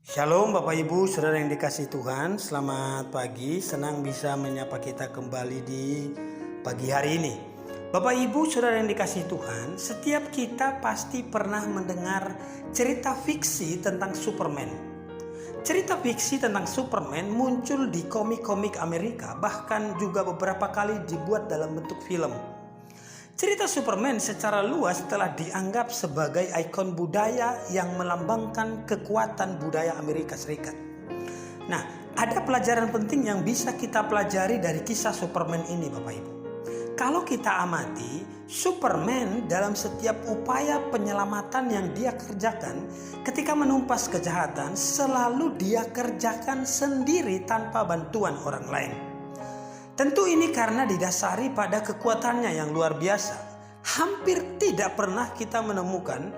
Shalom Bapak Ibu, Saudara yang dikasihi Tuhan. Selamat pagi, senang bisa menyapa kita kembali di pagi hari ini. Bapak Ibu, Saudara yang dikasihi Tuhan, setiap kita pasti pernah mendengar cerita fiksi tentang Superman. Cerita fiksi tentang Superman muncul di komik-komik Amerika, bahkan juga beberapa kali dibuat dalam bentuk film. Cerita Superman secara luas telah dianggap sebagai ikon budaya yang melambangkan kekuatan budaya Amerika Serikat. Nah, ada pelajaran penting yang bisa kita pelajari dari kisah Superman ini, Bapak Ibu. Kalau kita amati, Superman dalam setiap upaya penyelamatan yang dia kerjakan ketika menumpas kejahatan, selalu dia kerjakan sendiri tanpa bantuan orang lain. Tentu ini karena didasari pada kekuatannya yang luar biasa. Hampir tidak pernah kita menemukan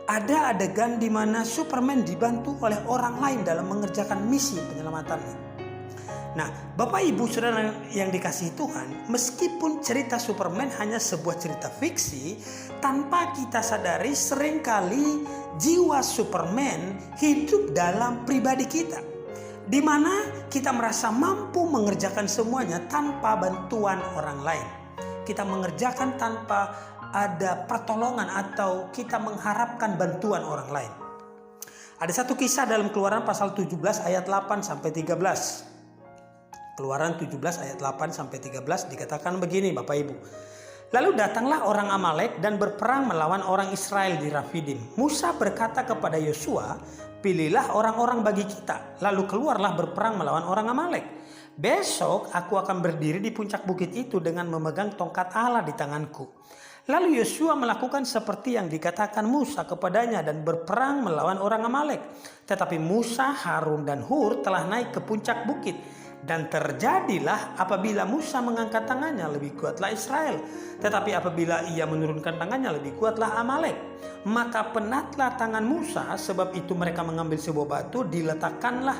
ada adegan di mana Superman dibantu oleh orang lain dalam mengerjakan misi penyelamatannya. Nah, Bapak Ibu Saudara yang dikasihi Tuhan, meskipun cerita Superman hanya sebuah cerita fiksi, tanpa kita sadari seringkali jiwa Superman hidup dalam pribadi kita, di mana kita merasa mampu mengerjakan semuanya tanpa bantuan orang lain. Kita mengerjakan tanpa ada pertolongan atau kita mengharapkan bantuan orang lain. Ada satu kisah dalam Keluaran pasal 17 ayat 8 sampai 13. Keluaran 17 ayat 8 sampai 13 dikatakan begini, Bapak Ibu. Lalu datanglah orang Amalek dan berperang melawan orang Israel di Rafidim. Musa berkata kepada Yosua, pilihlah orang-orang bagi kita, lalu keluarlah berperang melawan orang Amalek. Besok aku akan berdiri di puncak bukit itu dengan memegang tongkat Allah di tanganku. Lalu Yosua melakukan seperti yang dikatakan Musa kepadanya dan berperang melawan orang Amalek. Tetapi Musa, Harun dan Hur telah naik ke puncak bukit. Dan terjadilah apabila Musa mengangkat tangannya lebih kuatlah Israel. Tetapi apabila ia menurunkan tangannya lebih kuatlah Amalek. Maka penatlah tangan Musa, sebab itu mereka mengambil sebuah batu, diletakkanlah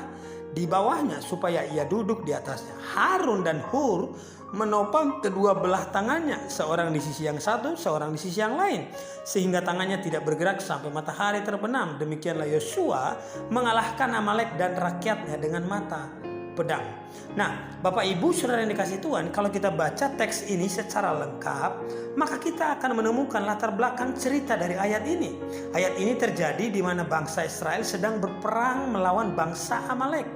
di bawahnya supaya ia duduk di atasnya. Harun dan Hur menopang kedua belah tangannya, seorang di sisi yang satu, seorang di sisi yang lain, sehingga tangannya tidak bergerak sampai matahari terbenam. Demikianlah Yosua mengalahkan Amalek dan rakyatnya dengan mata pedang. Nah, Bapak Ibu Saudara yang dikasihi Tuhan, kalau kita baca teks ini secara lengkap, maka kita akan menemukan latar belakang cerita dari ayat ini. Ayat ini terjadi di mana bangsa Israel sedang berperang melawan bangsa Amalek.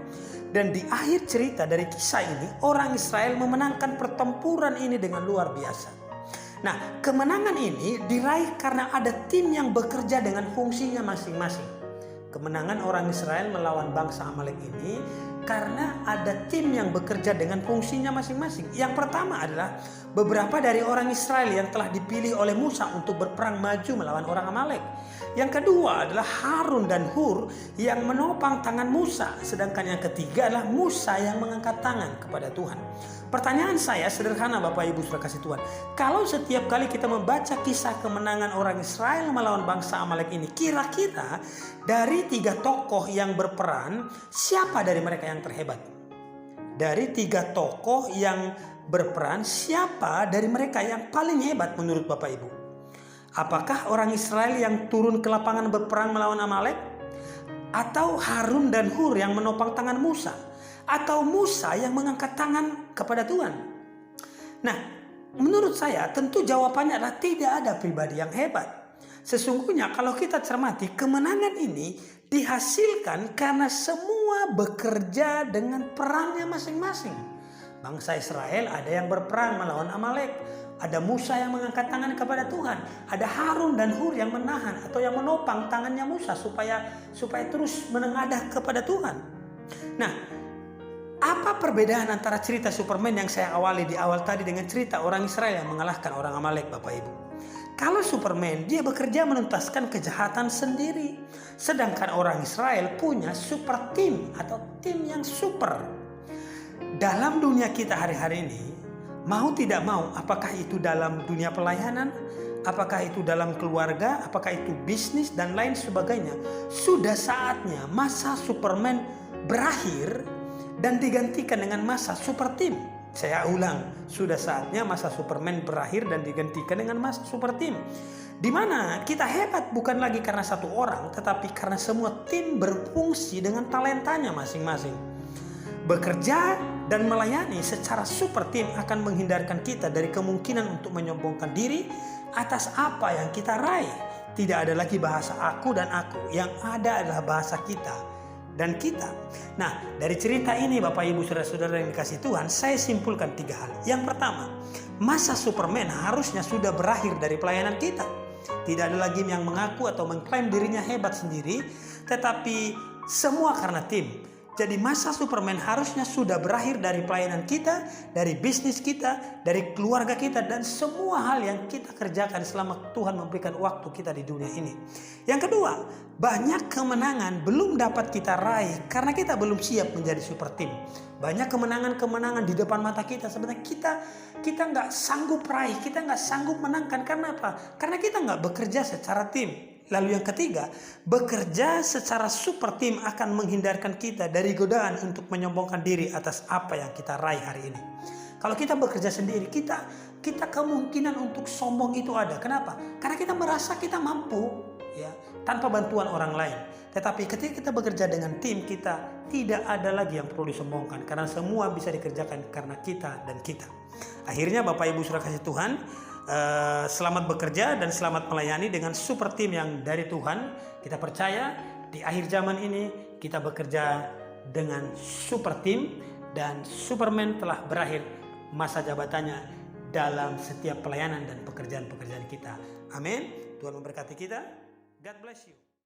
Dan di akhir cerita dari kisah ini, orang Israel memenangkan pertempuran ini dengan luar biasa. Nah, kemenangan ini diraih karena ada tim yang bekerja dengan fungsinya masing-masing. Kemenangan orang Israel melawan bangsa Amalek ini karena ada tim yang bekerja dengan fungsinya masing-masing. Yang pertama adalah beberapa dari orang Israel yang telah dipilih oleh Musa untuk berperang maju melawan orang Amalek. Yang kedua adalah Harun dan Hur yang menopang tangan Musa. Sedangkan yang ketiga adalah Musa yang mengangkat tangan kepada Tuhan. Pertanyaan saya sederhana, Bapak Ibu Saudara kasih Tuhan. Kalau setiap kali kita membaca kisah kemenangan orang Israel melawan bangsa Amalek ini, kira-kira dari tiga tokoh yang berperan, siapa dari mereka yang terhebat? Dari tiga tokoh yang berperan, siapa dari mereka yang paling hebat menurut Bapak Ibu? Apakah orang Israel yang turun ke lapangan berperang melawan Amalek? Atau Harun dan Hur yang menopang tangan Musa? Atau Musa yang mengangkat tangan kepada Tuhan? Nah, menurut saya tentu jawabannya adalah tidak ada pribadi yang hebat. Sesungguhnya kalau kita cermati, kemenangan ini dihasilkan karena semua bekerja dengan perannya masing-masing. Bangsa Israel ada yang berperang melawan Amalek, ada Musa yang mengangkat tangan kepada Tuhan, ada Harun dan Hur yang menahan atau yang menopang tangannya Musa supaya terus menengadah kepada Tuhan. Nah, apa perbedaan antara cerita Superman yang saya awali di awal tadi dengan cerita orang Israel yang mengalahkan orang Amalek, Bapak Ibu? Kalau Superman, dia bekerja menuntaskan kejahatan sendiri. Sedangkan orang Israel punya super team atau tim yang super. Dalam dunia kita hari-hari ini, mau tidak mau, apakah itu dalam dunia pelayanan, apakah itu dalam keluarga, apakah itu bisnis dan lain sebagainya, sudah saatnya masa Superman berakhir dan digantikan dengan masa super team. Saya ulang, sudah saatnya masa Superman berakhir dan digantikan dengan masa super team. Di mana kita hebat bukan lagi karena satu orang, tetapi karena semua tim berfungsi dengan talentanya masing-masing. Bekerja dan melayani secara super tim akan menghindarkan kita dari kemungkinan untuk menyombongkan diri atas apa yang kita raih. Tidak ada lagi bahasa aku dan aku, yang ada adalah bahasa kita dan kita. Nah, dari cerita ini Bapak Ibu Saudara-saudara yang dikasihi Tuhan, saya simpulkan 3 hal. Yang pertama, masa Superman harusnya sudah berakhir dari pelayanan kita. Tidak ada lagi yang mengaku atau mengklaim dirinya hebat sendiri, tetapi semua karena tim. Jadi masa Superman harusnya sudah berakhir dari pelayanan kita, dari bisnis kita, dari keluarga kita, dan semua hal yang kita kerjakan selama Tuhan memberikan waktu kita di dunia ini. Yang kedua, banyak kemenangan belum dapat kita raih karena kita belum siap menjadi super team. Banyak kemenangan-kemenangan di depan mata kita, sebenarnya kita nggak sanggup raih, kita nggak sanggup menangkan. Karena apa? Karena kita nggak bekerja secara tim. Lalu yang ketiga, bekerja secara super tim akan menghindarkan kita dari godaan untuk menyombongkan diri atas apa yang kita raih hari ini. Kalau kita bekerja sendiri, kita kemungkinan untuk sombong itu ada. Kenapa? Karena kita merasa kita mampu, ya, tanpa bantuan orang lain. Tetapi ketika kita bekerja dengan tim, kita tidak ada lagi yang perlu disombongkan, karena semua bisa dikerjakan karena kita dan kita. Akhirnya Bapak Ibu Saudara kasih Tuhan, selamat bekerja dan selamat melayani dengan super tim yang dari Tuhan. Kita percaya di akhir zaman ini kita bekerja dengan super tim, dan Superman telah berakhir masa jabatannya dalam setiap pelayanan dan pekerjaan-pekerjaan kita. Amin. Tuhan memberkati kita. God bless you.